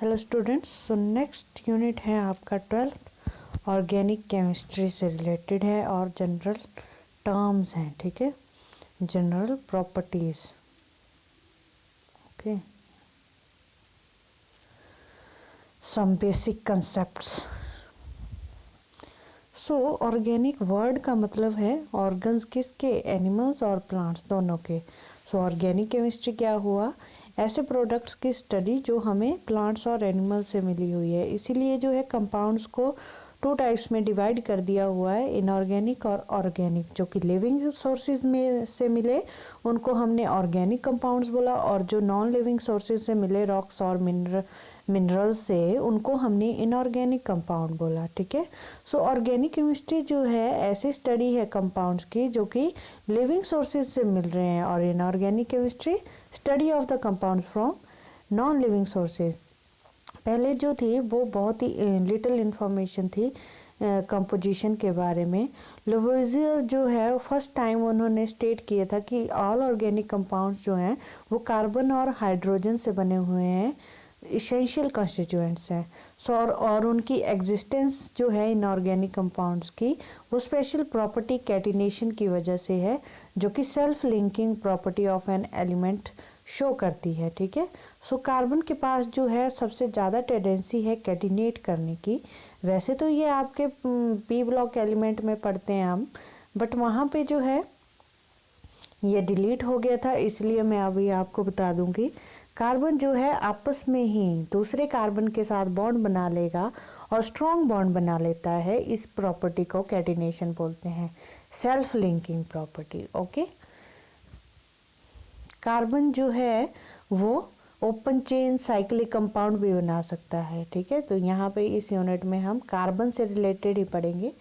Hello students, so next unit है आपका 12th organic chemistry से रिलेटेड है और जनरल टर्म्स हैं, ठीक है, general properties. Okay, some basic concepts. So organic word का मतलब है ऑर्गन्स किसके, एनिमल्स और प्लांट्स दोनों के। सो ऑर्गेनिक केमिस्ट्री क्या हुआ, ऐसे प्रोडक्ट्स की स्टडी जो हमें प्लांट्स और एनिमल्स से मिली हुई है। इसीलिए जो है कंपाउंड्स को 2 टाइप्स में डिवाइड कर दिया हुआ है, इनऑर्गेनिक और ऑर्गेनिक। जो कि लिविंग सोर्सेज में से मिले उनको हमने ऑर्गेनिक कंपाउंड्स बोला, और जो नॉन लिविंग सोर्सेज से मिले रॉक्स और मिनरल्स से उनको हमने इनऑर्गेनिक कंपाउंड बोला, ठीक है। सो ऑर्गेनिक केमिस्ट्री जो है ऐसी स्टडी है कंपाउंड्स की जो कि लिविंग सोर्सेज से मिल रहे हैं, और inorganic chemistry study of the compound from non living sources. पहले जो थी वो बहुत ही लिटिल इन्फॉर्मेशन थी कंपोजिशन के बारे में। लवोइजियर जो है फर्स्ट टाइम उन्होंने स्टेट किया था कि ऑल ऑर्गेनिक कंपाउंड्स जो हैं वो कार्बन और हाइड्रोजन से बने हुए हैं, इसेंशियल कॉन्स्टिट्यूएंट्स हैं। सो और उनकी एग्जिस्टेंस जो है इनऑर्गेनिक कंपाउंड्स की वो स्पेशल प्रॉपर्टी कैटिनेशन की वजह से है, जो कि self linking property of an element show करती है, ठीक है। सो कार्बन के पास जो है सबसे ज़्यादा टेंडेंसी है कैटिनेट करने की। वैसे तो ये आपके पी ब्लॉक एलिमेंट में पढ़ते हैं हम, बट वहाँ पे जो है ये डिलीट हो गया था, इसलिए मैं अभी आपको बता दूंगी। कार्बन जो है आपस में ही दूसरे कार्बन के साथ बॉन्ड बना लेगा और स्ट्रॉन्ग बॉन्ड बना लेता है। इस प्रॉपर्टी को कैटिनेशन बोलते हैं, self linking property. Okay, carbon जो है वो ओपन चेन साइक्लिक कंपाउंड भी बना सकता है, ठीक है। तो यहाँ पे इस यूनिट में हम कार्बन से रिलेटेड ही पढ़ेंगे।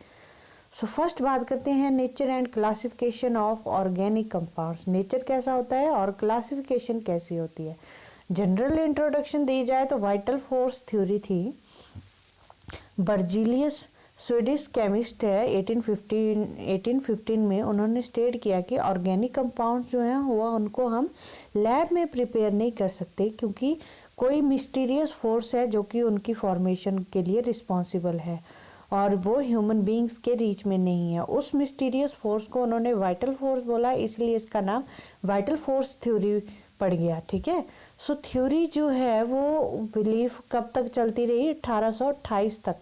सो फर्स्ट बात करते हैं nature and classification of organic compounds. Nature कैसा होता है और क्लासिफिकेशन कैसी होती है। जनरल इंट्रोडक्शन दी जाए तो वाइटल फोर्स थ्योरी थी। बर्जीलियस स्वीडिश केमिस्ट है, 1815 में उन्होंने स्टेट किया कि ऑर्गेनिक कंपाउंड जो हैं वो उनको हम लैब में प्रिपेयर नहीं कर सकते, क्योंकि कोई मिस्टीरियस फोर्स है जो कि उनकी फॉर्मेशन के लिए रिस्पॉन्सिबल है और वो ह्यूमन बींग्स के रीच में नहीं है। उस मिस्टीरियस फोर्स को उन्होंने वाइटल फोर्स बोला, इसलिए इसका नाम वाइटल फोर्स थ्योरी पड़ गया, ठीक है। सो थ्योरी जो है वो बिलीफ कब तक चलती रही, 1828 तक।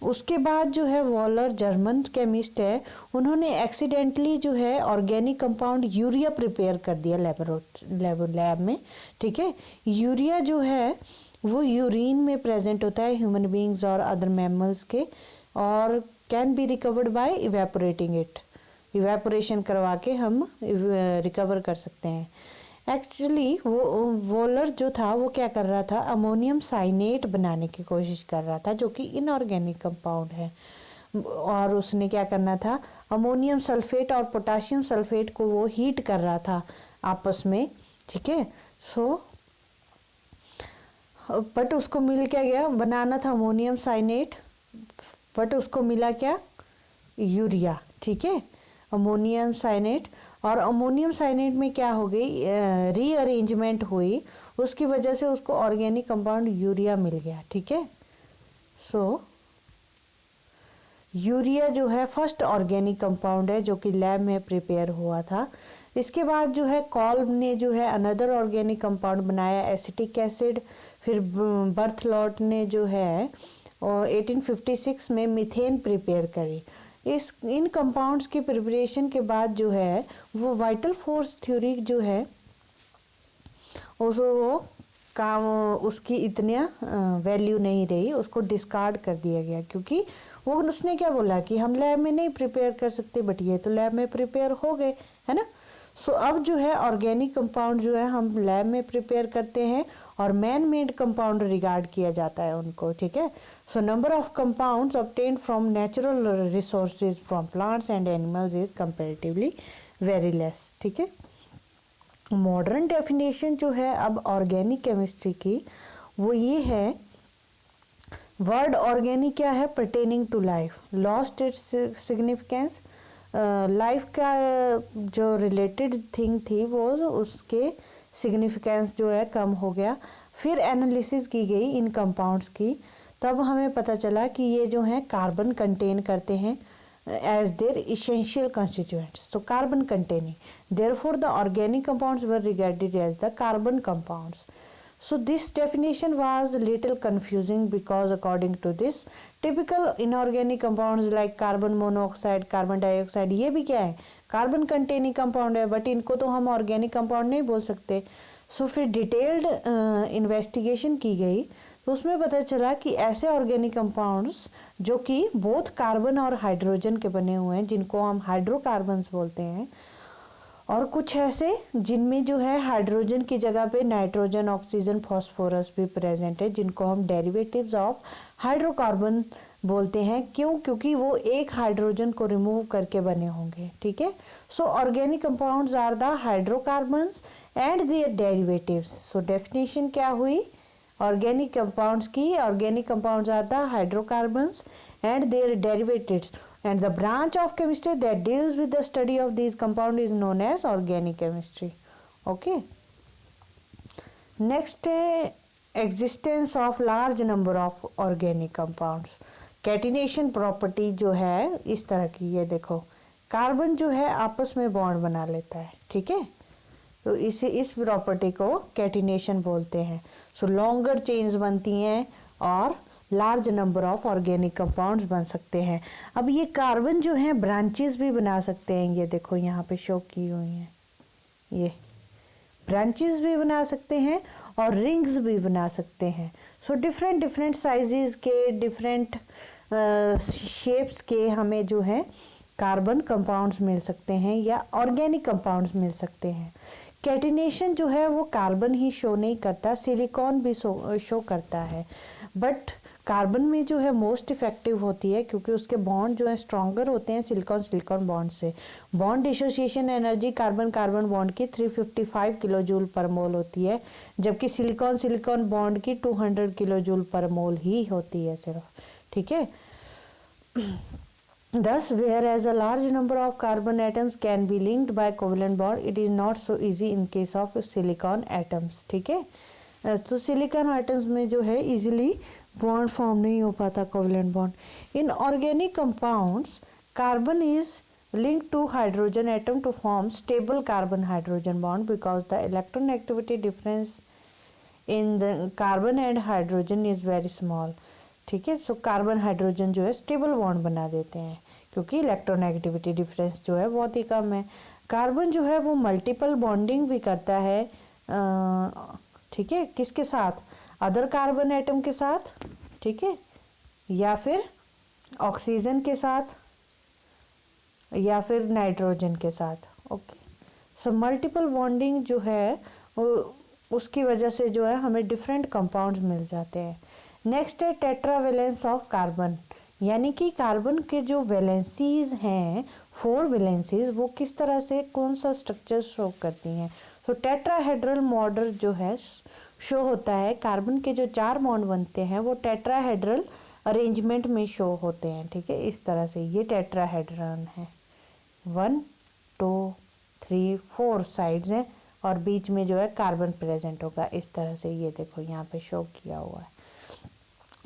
उसके बाद जो है वॉलर, जर्मन केमिस्ट है, उन्होंने एक्सीडेंटली जो है ऑर्गेनिक कंपाउंड यूरिया प्रिपेयर कर दिया लैब में, ठीक है। यूरिया जो है वो यूरिन में प्रेजेंट होता है ह्यूमन बींग्स और अदर मैमल्स के, और can be recovered by evaporating it. Evaporation करवा के हम रिकवर कर सकते हैं। एक्चुअली वो वोलर जो था वो क्या कर रहा था, अमोनियम साइनेट बनाने की कोशिश कर रहा था जो कि इनऑर्गेनिक कंपाउंड है, और उसने क्या करना था, अमोनियम सल्फेट और पोटाशियम सल्फेट को वो हीट कर रहा था आपस में, ठीक है। सो बट उसको मिल क्या गया, बनाना था अमोनियम साइनेट, बट उसको मिला क्या, यूरिया, ठीक है, अमोनियम साइनेट। और अमोनियम साइनेट में क्या हो गई, रीअरेंजमेंट हुई, उसकी वजह से उसको ऑर्गेनिक कंपाउंड यूरिया मिल गया, ठीक है। सो यूरिया जो है फर्स्ट ऑर्गेनिक कंपाउंड है जो कि लैब में प्रिपेयर हुआ था। इसके बाद जो है कॉल्ब ने जो है अनदर ऑर्गेनिक कंपाउंड बनाया, एसिटिक एसिड। फिर बर्थलॉट ने जो है 1856 में मीथेन प्रिपेयर करी। इन कंपाउंड्स की प्रिपरेशन के बाद जो है वो वाइटल फोर्स थ्योरी जो है वो काम उसकी इतनी वैल्यू नहीं रही, उसको डिस्कार्ड कर दिया गया, क्योंकि वो उसने क्या बोला कि हम लैब में नहीं प्रिपेयर कर सकते, बट ये तो लैब में प्रिपेयर हो गए, है ना। सो अब जो है ऑर्गेनिक कंपाउंड जो है हम लैब में प्रिपेयर करते हैं और मैन मेड कंपाउंड रिगार्ड किया जाता है उनको, ठीक है। So number of compounds obtained from natural resources from plants and animals is comparatively very less, ठीक है। मॉडर्न डेफिनेशन जो है अब ऑर्गेनिक केमिस्ट्री की वो ये है, वर्ड ऑर्गेनिक क्या है, pertaining to life, lost its significance. Life का जो रिलेटेड थिंग थी वो उसके सिग्निफिकेंस जो है कम हो गया। फिर एनालिसिस की गई इन कंपाउंड्स की, तब हमें पता चला कि ये जो हैं कार्बन कंटेन करते हैं as their essential constituents. So carbon containing. Therefore, the organic compounds were regarded as the carbon compounds. So this definition was a little confusing because according to this, typical inorganic compounds like carbon monoxide, carbon dioxide, ये भी क्या है, carbon containing compound है, but इनको तो हम organic compound नहीं बोल सकते. सो फिर डिटेल्ड इन्वेस्टिगेशन की गई, तो उसमें पता चला कि ऐसे ऑर्गेनिक कंपाउंड्स जो कि बोथ कार्बन और हाइड्रोजन के बने हुए हैं, जिनको हम हाइड्रोकार्बन्स बोलते हैं, और कुछ ऐसे जिनमें जो है हाइड्रोजन की जगह पे नाइट्रोजन, ऑक्सीजन, फास्फोरस भी प्रेजेंट है, जिनको हम डेरिवेटिव्स ऑफ हाइड्रोकार्बन बोलते हैं. क्यों? क्योंकि वो एक हाइड्रोजन को रिमूव करके बने होंगे. ठीक है. So organic compounds are the hydrocarbons and their derivatives. So definition क्या हुई ऑर्गेनिक कंपाउंड्स की? Organic compounds are the hydrocarbons and their derivatives, and the branch of chemistry that deals with the study of these compounds is known as organic chemistry. Okay. Next, existence of large number of organic compounds. Catenation property जो है इस तरह की, ये देखो carbon जो है आपस में बॉन्ड बना लेता है. ठीक है. तो इस प्रॉपर्टी को कैटिनेशन बोलते हैं. सो लॉन्गर चेन्स बनती हैं और large number of organic compounds बन सकते हैं. अब ये कार्बन जो है ब्रांचेस भी बना सकते हैं. ये देखो यहाँ पे शो की हुई हैं, ये ब्रांचेस भी बना सकते हैं और रिंग्स भी बना सकते हैं. सो डिफरेंट साइजेस के, डिफरेंट शेप्स के हमें जो है कार्बन कंपाउंड्स मिल सकते हैं या ऑर्गेनिक कंपाउंड्स मिल सकते हैं. कैटिनेशन जो है वो कार्बन ही शो नहीं करता, सिलिकॉन भी शो करता है, बट कार्बन में जो है मोस्ट इफेक्टिव होती है क्योंकि उसके बॉन्ड जो है स्ट्रॉन्गर होते हैं सिलिकॉन बॉन्ड से. Bond dissociation energy carbon carbon bond की 355 किलो जूल पर मोल होती है, जबकि सिलिकॉन बॉन्ड की 200 किलो जूल पर मोल ही होती है सिर्फ. ठीक है. Thus, whereas a large number of carbon atoms can be linked by covalent bond, it is not so easy in case of silicon atoms. ठीक है. तो सिलिकॉन एटम्स में जो है इजीली बॉन्ड फॉर्म नहीं हो पाता, covalent bond. In organic compounds carbon is linked to hydrogen atom to form stable carbon hydrogen bond because the electronegativity difference in the carbon and hydrogen is very small. ठीक है. So carbon hydrogen जो है stable bond बना देते हैं क्योंकि electronegativity difference जो है बहुत ही कम है. कार्बन जो है वो मल्टीपल बॉन्डिंग भी करता है. ठीक है. किसके साथ? अदर कार्बन एटम के साथ. ठीक है. या फिर ऑक्सीजन के साथ या फिर नाइट्रोजन के साथ. ओके. सो मल्टीपल बॉन्डिंग जो है उसकी वजह से जो है हमें डिफरेंट कंपाउंड्स मिल जाते हैं. नेक्स्ट है टेट्रावेलेंस ऑफ कार्बन, यानी कि कार्बन के जो वैलेंसीज हैं 4 वैलेंसीज वो किस तरह से कौन सा स्ट्रक्चर शो करती हैं. तो टेट्राहेड्रल मॉडल जो है शो होता है. कार्बन के जो 4 बॉन्ड बनते हैं वो टेट्राहेड्रल अरेंजमेंट में शो होते हैं. ठीक है. इस तरह से ये टेट्राहेड्रन है. 1 2 3 4 साइड्स हैं और बीच में जो है कार्बन प्रेजेंट होगा. इस तरह से ये देखो यहाँ पे शो किया हुआ है.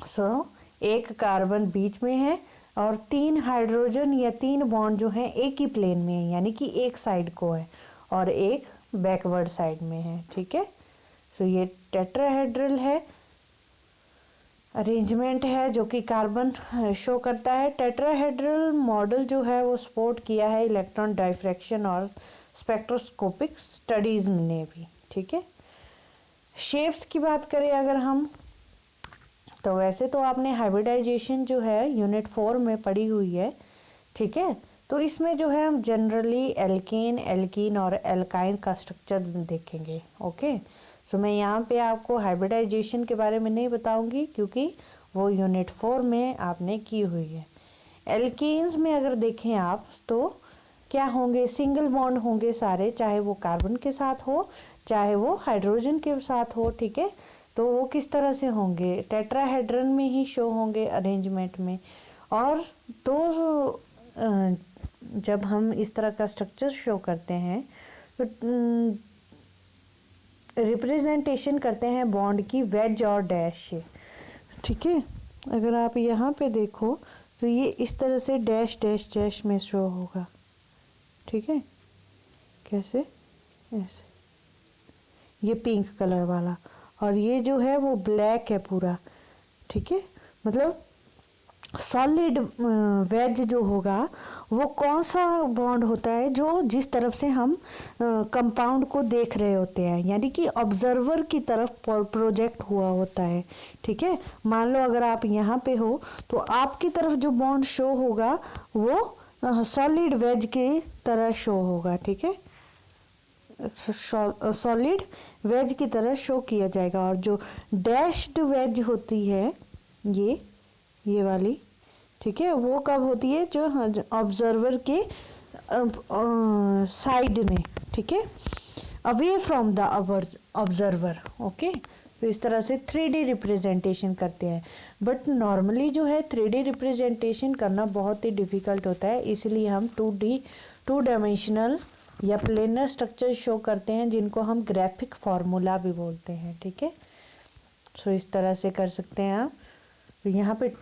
सो एक कार्बन बीच में है और 3 हाइड्रोजन या 3 बॉन्ड जो हैं एक ही प्लेन में है, यानी कि एक साइड को है और एक बैकवर्ड साइड में है. ठीक है. सो ये टेट्राहेड्रल है अरेंजमेंट है जो कि कार्बन शो करता है. टेट्राहेड्रल मॉडल जो है वो सपोर्ट किया है इलेक्ट्रॉन डाइफ्रैक्शन और स्पेक्ट्रोस्कोपिक स्टडीज ने भी. ठीक है. शेप्स की बात करें अगर हम, तो वैसे तो आपने हाइब्रिडाइजेशन जो है यूनिट 4 में पढ़ी हुई है. ठीक है. तो इसमें जो है हम जनरली एल्केन, एल्कीन और एल्काइन का स्ट्रक्चर देखेंगे. ओके. सो मैं यहाँ पे आपको हाइब्रिडाइजेशन के बारे में नहीं बताऊंगी क्योंकि वो यूनिट 4 में आपने की हुई है. एल्केन्स में अगर देखें आप तो क्या होंगे, सिंगल बॉन्ड होंगे सारे, चाहे वो कार्बन के साथ हो चाहे वो हाइड्रोजन के साथ हो. ठीक है. तो वो किस तरह से होंगे, टेट्राहेड्रन में ही शो होंगे अरेंजमेंट में. और तो जब हम इस तरह का स्ट्रक्चर शो करते हैं तो रिप्रेजेंटेशन करते हैं बॉन्ड की वेज और डैश से, ठीक है। अगर आप यहाँ पे देखो तो ये इस तरह से डैश डैश डैश में शो होगा, ठीक है। कैसे? ऐसे, ये पिंक कलर वाला, और ये जो है वो ब्लैक है पूरा, ठीक है। मतलब सॉलिड वेज जो होगा वो कौन सा बॉन्ड होता है जो जिस तरफ से हम कंपाउंड को देख रहे होते हैं, यानी कि ऑब्जर्वर की तरफ प्रोजेक्ट हुआ होता है, ठीक है। मान लो अगर आप यहाँ पे हो तो आपकी तरफ जो बॉन्ड शो होगा वो सॉलिड वेज की तरह शो होगा, ठीक है। सॉलिड वेज की तरह शो किया जाएगा। और जो डैश्ड वेज होती है ये वाली, ठीक है, वो कब होती है? जो ऑब्जर्वर के साइड में, ठीक है, away from the observer, okay. तो इस तरह से 3D रिप्रेजेंटेशन करते हैं। बट नॉर्मली जो है 3D रिप्रेजेंटेशन करना बहुत ही डिफ़िकल्ट होता है, इसलिए हम 2 डायमेंशनल या प्लेनर स्ट्रक्चर शो करते हैं, जिनको हम ग्राफिक फार्मूला भी बोलते हैं, ठीक है। सो इस तरह से कर सकते हैं आप। तो यहाँ पे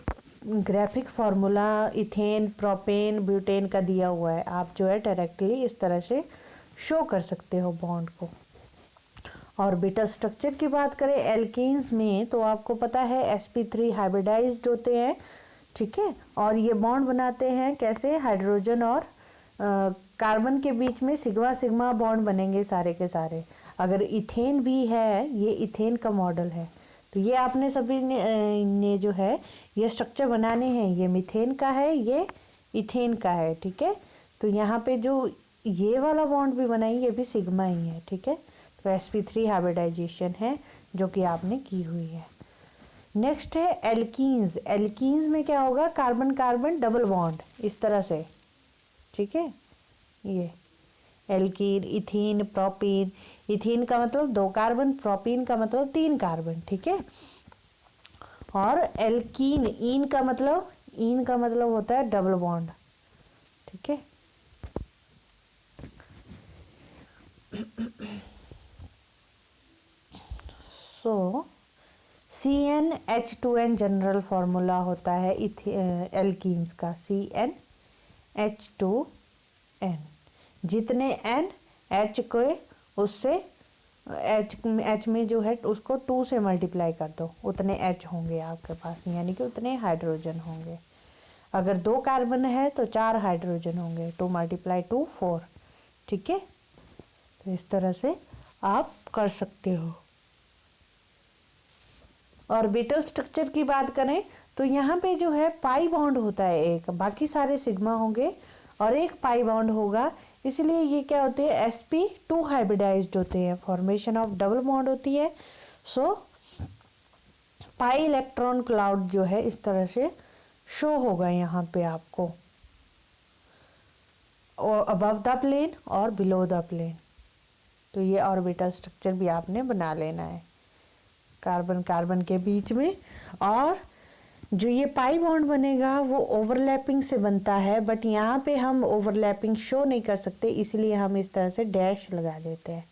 graphic formula ethane, propane, butane का दिया हुआ है, आप जो है डायरेक्टली इस तरह से शो कर सकते हो बॉन्ड को। ऑर्बिटल स्ट्रक्चर की बात करें एल्कीन्स में, तो आपको पता है sp3 हाइब्रिडाइज्ड होते हैं, ठीक है। और ये बॉन्ड बनाते हैं कैसे? हाइड्रोजन और कार्बन के बीच में सिग्मा सिग्मा बॉन्ड बनेंगे सारे के सारे। अगर इथेन भी है, ये इथेन का मॉडल है, तो ये आपने सभी ने जो है ये स्ट्रक्चर बनाने हैं, ये मीथेन का है, ये इथेन का है, ठीक है। तो यहाँ पे जो ये वाला बॉन्ड भी बनाई, ये भी सिग्मा ही है, ठीक है। तो sp3 हाइब्रिडाइजेशन है जो कि आपने की हुई है। नेक्स्ट है एल्कीन्स। एल्कीन्स में क्या होगा? कार्बन कार्बन डबल बॉन्ड इस तरह से, ठीक है। ये एल्कीन, इथीन, प्रोपीन। इथीन का मतलब 2 कार्बन, प्रोपीन का मतलब 3 कार्बन, ठीक है। और एल्कीन, इन का मतलब होता है डबल बॉन्ड, ठीक है। सो CnH2n जनरल फार्मूला होता है एल्कीन्स का, CnH2n। जितने n H को उससे H में जो है उसको 2 से मल्टीप्लाई कर दो, उतने H होंगे आपके पास, यानी कि उतने हाइड्रोजन होंगे। अगर 2 कार्बन है तो 4 हाइड्रोजन होंगे, 2 × 2 4, ठीक है। तो इस तरह से आप कर सकते हो। ऑर्बिटल स्ट्रक्चर की बात करें तो यहाँ पे जो है पाई बॉन्ड होता है एक, बाकी सारे सिग्मा होंगे और एक पाई बॉन्ड होगा, इसलिए ये क्या होते हैं? sp2 हाइब्रिडाइज्ड होते हैं, फॉर्मेशन ऑफ डबल बॉन्ड होती है। सो पाई इलेक्ट्रॉन क्लाउड जो है इस तरह से शो होगा यहाँ पे आपको, अबव द प्लेन और बिलो द प्लेन। तो ये ऑर्बिटल स्ट्रक्चर भी आपने बना लेना है कार्बन कार्बन के बीच में। और जो ये पाई बॉन्ड बनेगा वो ओवरलैपिंग से बनता है, बट यहाँ पे हम ओवरलैपिंग शो नहीं कर सकते, इसलिए हम इस तरह से डैश लगा देते हैं,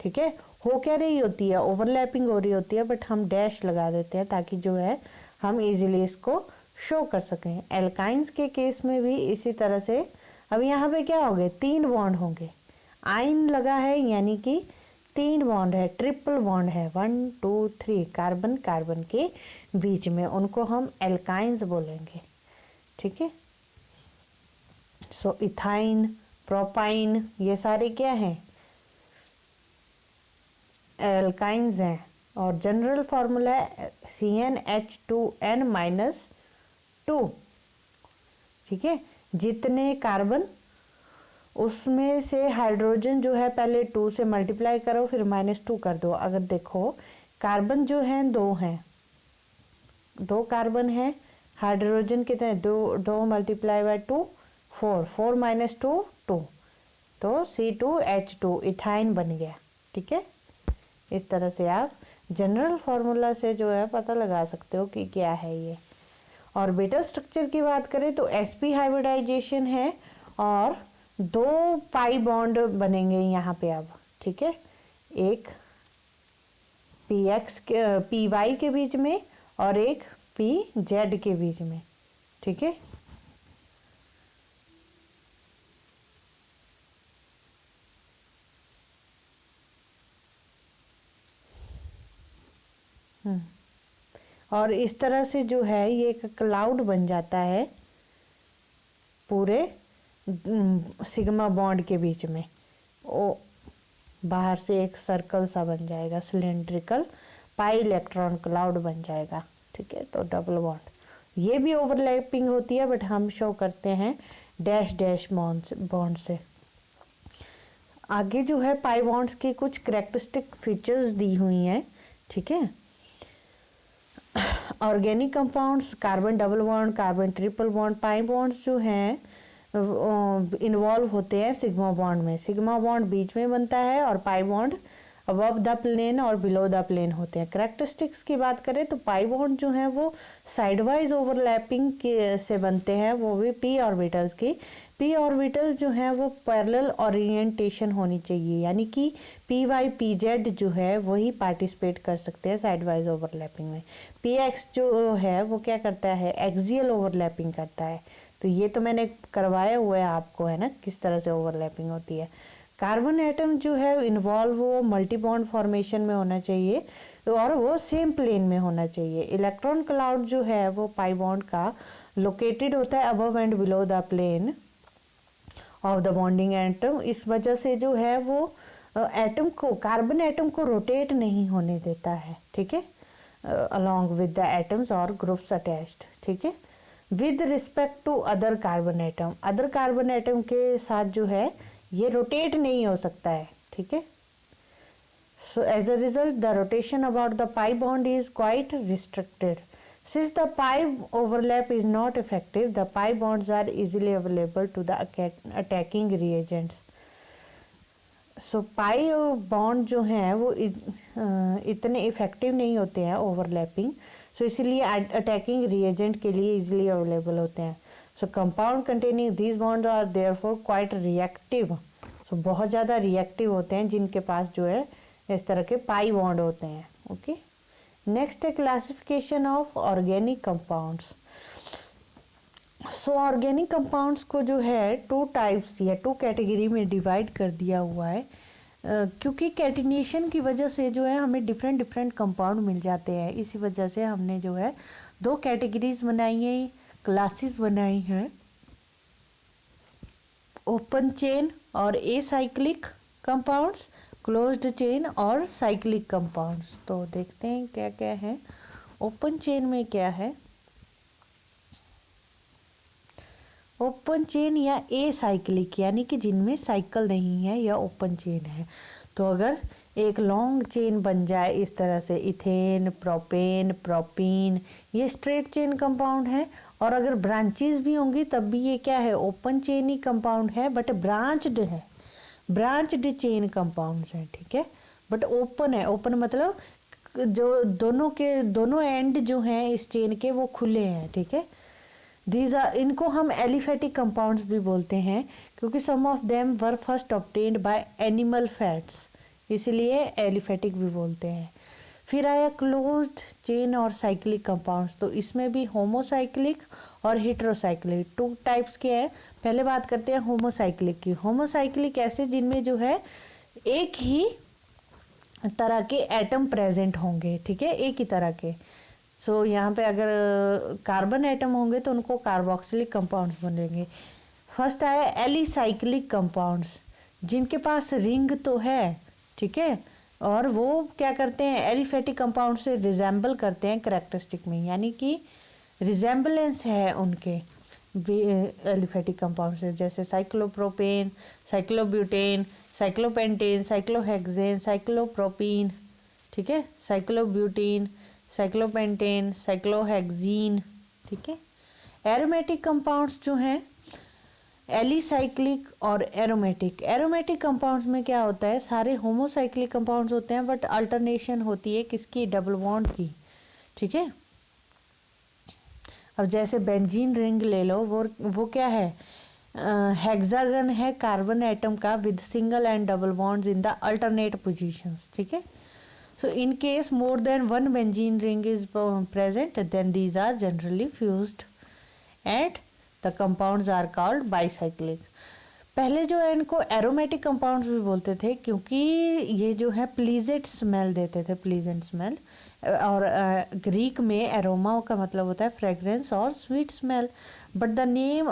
ठीक है। हो क्या रही होती है? ओवरलैपिंग हो रही होती है, बट हम डैश लगा देते हैं ताकि जो है हम इजीली इसको शो कर सकें। एल्काइंस के केस में भी इसी तरह से। अब यहाँ पे क्या होंगे? 3 बॉन्ड होंगे, आइन लगा है यानी कि 3 बॉन्ड है, ट्रिपल बॉन्ड है, 1 2 3 कार्बन कार्बन के बीच में, उनको हम एल्काइंस बोलेंगे, ठीक है। सो इथाइन, प्रोपाइन, ये सारे क्या हैं? एल्काइंस हैं। और जनरल फार्मूला है CnH2n-2, ठीक है। जितने कार्बन उसमें से हाइड्रोजन जो है पहले 2 से मल्टीप्लाई करो, फिर -2 कर दो। अगर देखो कार्बन जो है 2 हैं, 2 कार्बन है, हाइड्रोजन कितने? 2 × 2 4, 4 - 2 2, तो C2H2 इथाइन बन गया, ठीक है। इस तरह से आप जनरल फार्मूला से जो है पता लगा सकते हो कि क्या है ये। ऑर्बिटल स्ट्रक्चर की बात करें तो sp हाइब्रिडाइजेशन है और 2 पाई बॉन्ड बनेंगे यहाँ पे अब, ठीक है। एक पी एक्स पी वाई के बीच में और एक पी जेड के बीच में, ठीक है। और इस तरह से जो है ये एक क्लाउड बन जाता है पूरे सिग्मा बॉन्ड के बीच में। ओ बाहर से एक सर्कल सा बन जाएगा, सिलेंड्रिकल पाई इलेक्ट्रॉन क्लाउड बन जाएगा, ठीक है। तो डबल बॉन्ड ये भी ओवरलैपिंग होती है, बट हम शो करते हैं डैश डैश बॉन्ड से। आगे जो है पाई बॉन्ड्स की कुछ करेक्टरिस्टिक फीचर्स दी हुई हैं, ठीक है। Organic compounds, carbon double bond, carbon triple bond, pi bonds जो हैं इन्वॉल्व होते हैं सिग्मा बॉन्ड में। सिग्मा बॉन्ड बीच में बनता है और pi bond above the plane और बिलो द प्लेन होते हैं। करेक्टरिस्टिक्स की बात करें तो पाई बॉन्ड जो है वो साइडवाइज ओवरलैपिंग से बनते हैं, वो भी पी ऑर्बिटल्स की। पी ऑर्बिटल जो है वो पैरेलल ओरिएंटेशन होनी चाहिए, यानी कि पी वाई पी जेड जो है वही पार्टिसिपेट कर सकते हैं साइडवाइज ओवरलैपिंग में। पी एक्स जो है वो क्या करता है, एक्सियल ओवरलैपिंग करता है। तो ये तो मैंने करवाया हुआ है आपको, है ना, किस तरह से ओवरलैपिंग होती है। कार्बन एटम जो है इन्वॉल्व वो मल्टी बॉन्ड फॉर्मेशन में होना चाहिए और वो सेम प्लेन में होना चाहिए। इलेक्ट्रॉन क्लाउड जो है वो पाई बॉन्ड का लोकेटेड होता है above and below the plane of the bonding atom. इस वजह से जो है वो एटम को, कार्बन एटम को रोटेट नहीं होने देता है, ठीक है, अलॉन्ग विद द एटम्स और ग्रुप्स अटैच्ड, ठीक है। With respect to other carbon atom, other carbon atom के साथ जो है ये रोटेट नहीं हो सकता है, ठीक है। So as a result the rotation about the pi bond is quite restricted. Since the pi overlap is not effective, the pi bonds are easily available to the attacking reagents. So pi bond जो हैं वो इतने effective नहीं होते हैं overlapping, सो इसीलिए attacking reagent के लिए इजीली अवेलेबल होते हैं। So compound containing these bond are therefore quite reactive. So बहुत ज़्यादा रिएक्टिव होते हैं जिनके पास जो है इस तरह के पाई बॉन्ड होते हैं, ओके। नेक्स्ट है classification of organic compounds. So organic compounds को जो है टू टाइप्स या टू कैटेगरी में डिवाइड कर दिया हुआ है, क्योंकि कैटिनेशन की वजह से जो है हमें डिफरेंट डिफरेंट कंपाउंड मिल जाते हैं। इसी वजह से हमने जो है दो कैटेगरीज बनाई है, क्लासेस बनाई हैं, ओपन चेन और एसाइक्लिक कंपाउंड्स, क्लोज्ड चेन और साइक्लिक कंपाउंड्स। तो देखते हैं क्या क्या है। ओपन चेन में क्या है, ओपन चेन या एसाइक्लिक यानी कि जिनमें साइकिल नहीं है या ओपन चेन है। तो अगर एक लॉन्ग चेन बन जाए इस तरह से, इथेन, प्रोपेन, प्रोपीन, ये स्ट्रेट चेन कंपाउंड है। और अगर ब्रांचेस भी होंगी तब भी ये क्या है, ओपन चेन ही कंपाउंड है, बट ब्रांच्ड है, ब्रांच्ड चेन कंपाउंड्स हैं, ठीक है, बट ओपन है। ओपन मतलब जो दोनों एंड जो हैं इस चेन के वो खुले हैं, ठीक है। दीज आर, इनको हम एलिफेटिक कंपाउंड्स भी बोलते हैं, क्योंकि some of them were first obtained by animal fats, इसलिए एलिफेटिक भी बोलते हैं। फिर आया क्लोज्ड चेन और साइक्लिक कंपाउंड्स। तो इसमें भी होमोसाइक्लिक और हेटेरोसाइक्लिक टू टाइप्स के हैं। पहले बात करते हैं होमोसाइक्लिक की। होमोसाइक्लिक ऐसे जिनमें जो है एक ही तरह के एटम प्रेजेंट होंगे, ठीक है, एक ही तरह के। सो यहाँ पे अगर कार्बन एटम होंगे तो उनको कार्बोक्सिलिक कंपाउंड्स बनेंगे। फर्स्ट आया एलिसाइक्लिक कंपाउंड्स, जिनके पास रिंग तो है, ठीक है, और वो क्या करते हैं, एलिफेटिक कंपाउंड से रिजेंबल करते हैं करेक्टरिस्टिक में, यानी कि रिजेंबलेंस है उनके एलिफेटिक कंपाउंड से, जैसे cyclopropane, cyclobutane, cyclopentane, cyclohexane, cyclopropene, ठीक है, साइक्लोब्यूटीन, साइक्लोपेंटेन, साइक्लोहेक्सीन, ठीक है। एरोमेटिक कंपाउंड्स जो हैं एलिसाइक्लिक और एरोमेटिक। एरोमेटिक कंपाउंड्स में क्या होता है, सारे होमोसाइक्लिक कंपाउंड्स होते हैं, बट अल्टरनेशन होती है किसकी, डबल बॉन्ड की, ठीक है। अब जैसे बेंजीन रिंग ले लो, वो क्या है, हेक्सागन है कार्बन एटम का with single and double bonds in the alternate positions, ठीक है। So in case more than one benzene ring is present, then these are generally fused and the compounds are called bicyclic. पहले जो है इनको aromatic compounds भी बोलते थे, क्योंकि ये जो है प्लीजेंट स्मेल देते थे, प्लीजेंट स्मेल। और ग्रीक में एरोमा का मतलब होता है फ्रेग्रेंस और sweet smell, but the name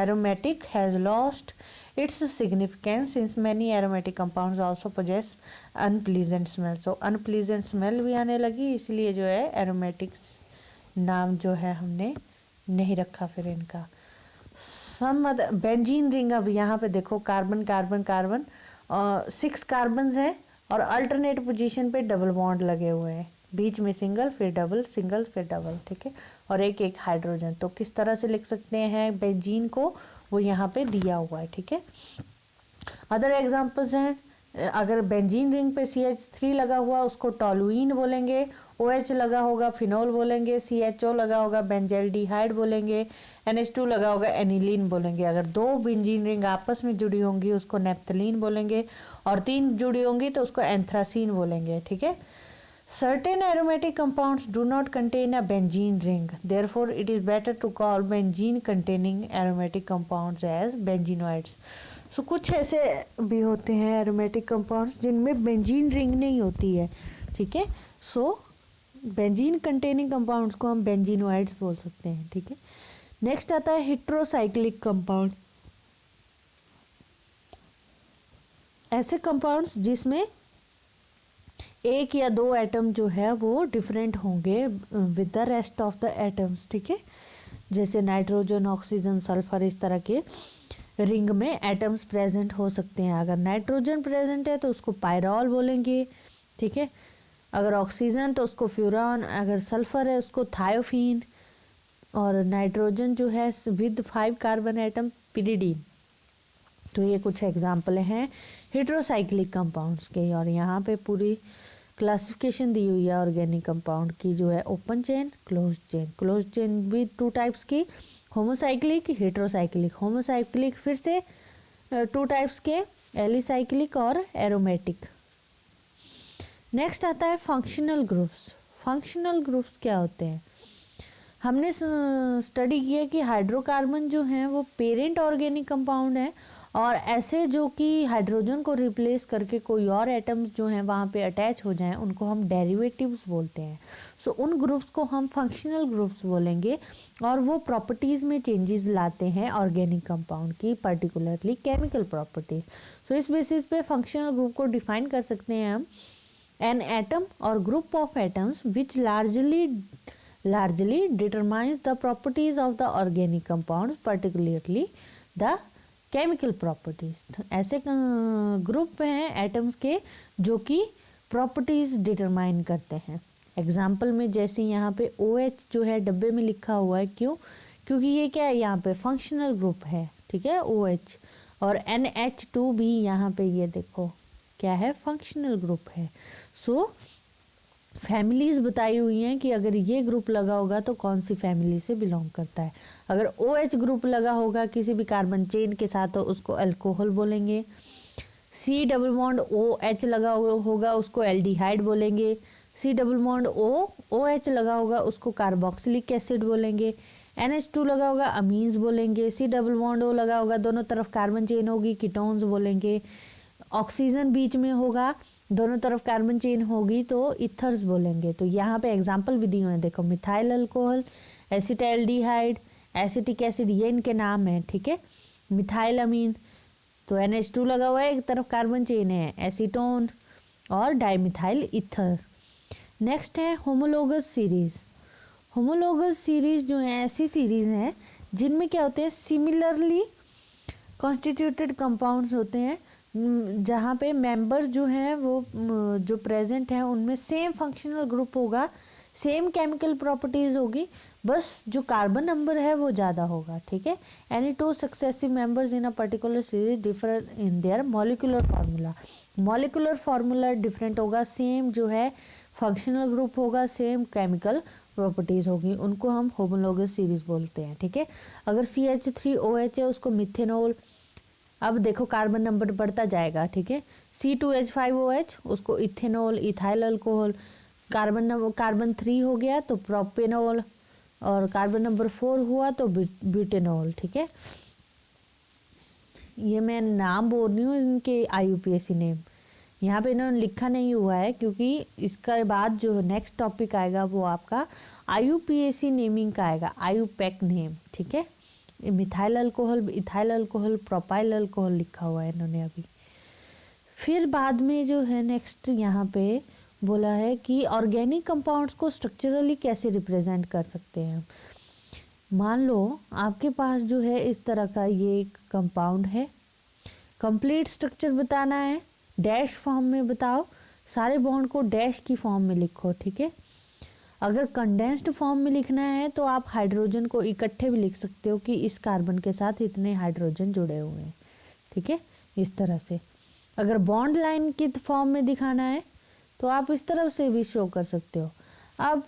aromatic has lost its significance since many aromatic compounds also possess unpleasant smell. So unpleasant smell भी आने लगी, इसलिए जो है एरोमेटिक नाम जो है हमने नहीं रखा फिर इनका। सम अदर बेंजीन रिंग, अब यहाँ पे देखो कार्बन कार्बन कार्बन 6 कार्बन हैं और अल्टरनेट पोजीशन पे डबल बॉन्ड लगे हुए हैं, बीच में सिंगल फिर डबल सिंगल फिर डबल, ठीक है, और एक एक हाइड्रोजन। तो किस तरह से लिख सकते हैं बेंजीन को, वो यहाँ पे दिया हुआ है, ठीक है। अदर एग्जांपल्स हैं, अगर बेंजीन रिंग पे CH3 लगा हुआ उसको टॉलुइन बोलेंगे, OH लगा होगा फिनोल बोलेंगे, CHO लगा होगा बेंजल्डिहाइड बोलेंगे, NH2 लगा होगा एनिलीन बोलेंगे। अगर 2 बेंजीन रिंग आपस में जुड़ी होंगी उसको नेप्थलीन बोलेंगे, और 3 जुड़ी होंगी तो उसको एंथ्रासीन बोलेंगे, ठीक है। Certain aromatic compounds do not contain a benzene ring. Therefore, it is better to call benzene containing aromatic compounds as benzenoids. So कुछ ऐसे भी होते हैं aromatic compounds जिनमें बेंजीन रिंग नहीं होती है, ठीक है। सो बेंजीन कंटेनिंग कंपाउंड्स को हम बेंजीनोइड्स बोल सकते हैं, ठीक है। नेक्स्ट आता है हेट्रोसाइक्लिक कंपाउंड। ऐसे कंपाउंड्स जिसमें एक या 2 एटम जो है वो डिफरेंट होंगे with the rest of the atoms, ठीक है। जैसे नाइट्रोजन, ऑक्सीजन, सल्फर, इस तरह के रिंग में एटम्स प्रेजेंट हो सकते हैं। अगर नाइट्रोजन प्रेजेंट है तो उसको पायरॉल बोलेंगे, ठीक है। अगर ऑक्सीजन तो उसको फ्यूरॉन, अगर सल्फर है उसको थायोफीन, और नाइट्रोजन जो है विद 5 कार्बन एटम पिरिडीन। तो ये कुछ एग्जाम्पल हैं हेट्रोसाइक्लिक कंपाउंड्स के। और यहाँ पे पूरी क्लासिफिकेशन दी हुई है ऑर्गेनिक कंपाउंड की, जो है open chain, close chain. Close chain भी 2 टाइप्स की, होमोसाइक्लिक, हेट्रोसाइक्लिक। होमोसाइक्लिक फिर से 2 टाइप्स के, एलिसाइक्लिक और एरोमेटिक। नेक्स्ट आता है फंक्शनल ग्रुप्स। फंक्शनल ग्रुप्स क्या होते हैं? हमने स्टडी किया कि हाइड्रोकार्बन जो हैं वो पेरेंट ऑर्गेनिक कंपाउंड है, और ऐसे जो कि हाइड्रोजन को रिप्लेस करके कोई और एटम्स जो हैं वहाँ पे अटैच हो जाएं उनको हम डेरिवेटिव्स बोलते हैं। सो उन ग्रुप्स को हम फंक्शनल ग्रुप्स बोलेंगे, और वो प्रॉपर्टीज़ में चेंजेस लाते हैं ऑर्गेनिक कंपाउंड की, पर्टिकुलरली केमिकल प्रॉपर्टीज। सो इस बेसिस पे फंक्शनल ग्रुप को डिफाइन कर सकते हैं हम, एन एटम और group of atoms which largely determines the properties of the organic compounds, particularly the chemical properties। ऐसे ग्रुप हैं एटम्स के जो कि प्रॉपर्टीज डिटरमाइन करते हैं। एग्जाम्पल में जैसे यहाँ पे OH जो है डब्बे में लिखा हुआ है, क्यों? क्योंकि ये क्या है, यहाँ पे फंक्शनल ग्रुप है, ठीक है, OH। और NH2 भी यहाँ पे ये देखो क्या है, फंक्शनल ग्रुप है। सो फैमिलीज बताई हुई हैं कि अगर ये ग्रुप लगा होगा तो कौन सी फैमिली से बिलोंग करता है। अगर OH ग्रुप लगा होगा किसी भी कार्बन चेन के साथ तो उसको अल्कोहल बोलेंगे। C डबल बॉन्ड OH लगा होगा उसको एल्डिहाइड बोलेंगे। C डबल बॉन्ड OH लगा होगा उसको कार्बोक्सिलिक एसिड बोलेंगे। NH2 लगा होगा अमीन्स बोलेंगे। C डबल बॉन्ड O लगा होगा, दोनों तरफ कार्बन चेन होगी, कीटोन्स बोलेंगे। ऑक्सीजन बीच में होगा, दोनों तरफ कार्बन चेन होगी तो इथर्स बोलेंगे। तो यहाँ पे एग्जाम्पल भी दिए हुए हैं, देखो methyl alcohol, acetaldehyde, acetic acid, ये इनके नाम है, ठीक है। मिथाइल अमीन, तो NH2 लगा हुआ है, एक तरफ कार्बन चेन है, एसीटोन और डाइमिथाइल ईथर। नेक्स्ट है होमोलोगस सीरीज। होमोलोगस सीरीज जो है ऐसी सीरीज हैं जिनमें क्या होते हैं, सिमिलरली कॉन्स्टिट्यूटेड कंपाउंड्स होते हैं, जहाँ पे मेंबर्स जो हैं वो जो प्रेजेंट हैं उनमें सेम फंक्शनल ग्रुप होगा, सेम केमिकल प्रॉपर्टीज होगी, बस जो कार्बन नंबर है वो ज़्यादा होगा, ठीक है। Any 2 successive members in a particular series differ in their molecular formula. Molecular formula different होगा, सेम जो है फंक्शनल ग्रुप होगा, सेम केमिकल प्रॉपर्टीज होगी, उनको हम होमोलोगस सीरीज बोलते हैं, ठीक है। अगर CH3OH है उसको मिथेनॉल, अब देखो कार्बन नंबर बढ़ता जाएगा, ठीक है। C2H5OH, उसको इथेनॉल, इथाइल अल्कोहल। कार्बन 3 हो गया तो प्रोपेनॉल, और कार्बन नंबर 4 हुआ तो ब्यूटेनॉल, ठीक है। ये मैं नाम बोल रही हूँ इनके IUPAC नेम, यहाँ पे इन्होंने लिखा नहीं हुआ है क्योंकि इसका बाद जो नेक्स्ट टॉपिक आएगा वो आपका IUPAC नेमिंग का आएगा, IUPAC नेम, ठीक है। Methyl alcohol, ethyl alcohol, propyl alcohol लिखा हुआ है इन्होंने अभी। फिर बाद में जो है नेक्स्ट यहाँ पे बोला है कि ऑर्गेनिक कंपाउंड्स को स्ट्रक्चरली कैसे रिप्रेजेंट कर सकते हैं। मान लो आपके पास जो है इस तरह का ये एक कंपाउंड है, कंप्लीट स्ट्रक्चर बताना है, डैश फॉर्म में बताओ, सारे बॉन्ड को डैश की फॉर्म में लिखो, ठीक है। अगर कंडेंस्ड फॉर्म में लिखना है तो आप हाइड्रोजन को इकट्ठे भी लिख सकते हो कि इस कार्बन के साथ इतने हाइड्रोजन जुड़े हुए हैं, ठीक है, इस तरह से। अगर बॉन्ड लाइन की फॉर्म में दिखाना है तो आप इस तरह से भी शो कर सकते हो। अब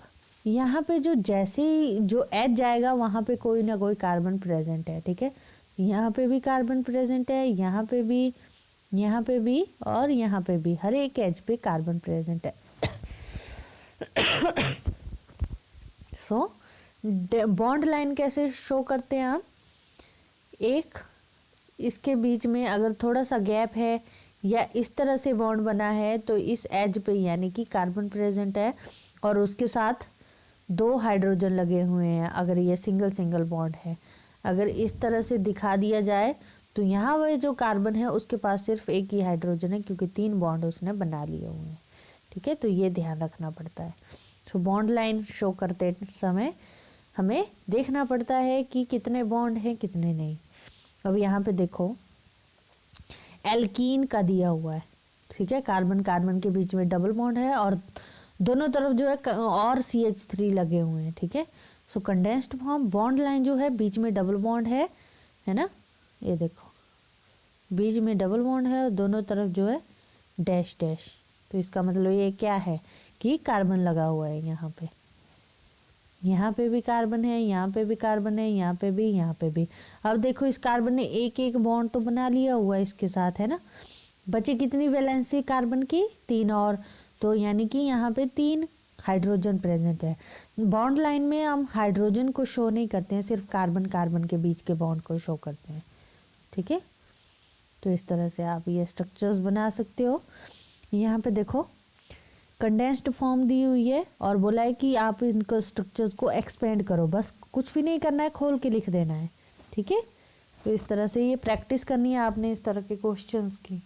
यहाँ पे जो जैसे ही जो एज जाएगा वहाँ पे कोई ना कोई कार्बन प्रेजेंट है, ठीक है। यहाँ पे भी कार्बन प्रेजेंट है, यहाँ पे भी और यहाँ पे भी, हर एक एज पे कार्बन प्रेजेंट है। सो बॉन्ड लाइन कैसे शो करते हैं आप, एक इसके बीच में अगर थोड़ा सा गैप है या इस तरह से बॉन्ड बना है तो इस एज पे यानी कि कार्बन प्रेजेंट है और उसके साथ 2 हाइड्रोजन लगे हुए हैं। अगर ये सिंगल बॉन्ड है, अगर इस तरह से दिखा दिया जाए तो यहाँ वह जो कार्बन है उसके पास सिर्फ एक ही हाइड्रोजन है क्योंकि 3 बॉन्ड उसने बना लिए हुए हैं, ठीक है। तो ये ध्यान रखना पड़ता है। तो बॉन्ड लाइन शो करते समय हमें देखना पड़ता है कि कितने बॉन्ड हैं कितने नहीं। अब यहाँ पे देखो एल्कीन का दिया हुआ है, ठीक है, कार्बन कार्बन के बीच में डबल बॉन्ड है और दोनों तरफ जो है और CH3 लगे हुए हैं, ठीक है। सो कंडेंस्ड फॉर्म, बॉन्ड लाइन जो है बीच में डबल बॉन्ड है ना, ये देखो बीच में डबल बॉन्ड है और दोनों तरफ जो है डैश डैश। तो इसका मतलब ये क्या है कि कार्बन लगा हुआ है यहाँ पे भी कार्बन है, यहाँ पे भी कार्बन है, यहाँ पे भी। अब देखो इस कार्बन ने एक बॉन्ड तो बना लिया हुआ है इसके साथ, है ना। बचे कितनी वैलेंसी कार्बन की, 3 और, तो यानी कि यहाँ पे 3 हाइड्रोजन प्रेजेंट है। बॉन्ड लाइन में हम हाइड्रोजन को शो नहीं करते हैं, सिर्फ कार्बन कार्बन के बीच के बॉन्ड को शो करते हैं, ठीक है। तो इस तरह से आप ये स्ट्रक्चर्स बना सकते हो। यहाँ पे देखो कंडेंस्ड फॉर्म दी हुई है और बोला है कि आप इनको स्ट्रक्चर्स को एक्सपेंड करो, बस कुछ भी नहीं करना है, खोल के लिख देना है, ठीक है। तो इस तरह से ये प्रैक्टिस करनी है आपने इस तरह के क्वेश्चंस की।